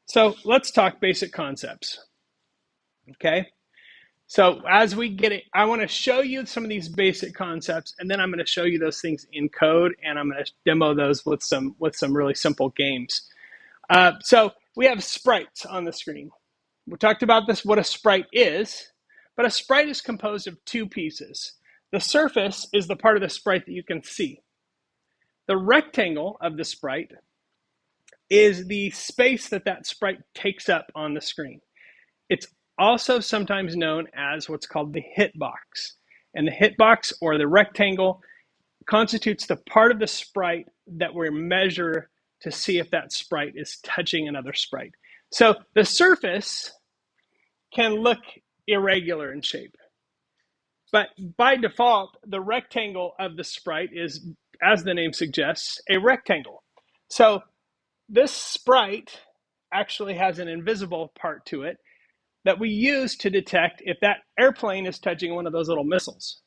So let's talk basic concepts, okay? So as we get it, I want to show you some of these basic concepts, and then I'm going to show you those things in code, and I'm going to demo those with some really simple games. So we have sprites on the screen. We talked about this, what a sprite is, but a sprite is composed of two pieces. The surface is the part of the sprite that you can see. The rectangle of the sprite is the space that that sprite takes up on the screen. It's also sometimes known as what's called the hitbox. And the hitbox, or the rectangle, constitutes the part of the sprite that we measure to see if that sprite is touching another sprite. So the surface can look irregular in shape. But by default, the rectangle of the sprite is, as the name suggests, a rectangle. So this sprite actually has an invisible part to it that we use to detect if that airplane is touching one of those little missiles.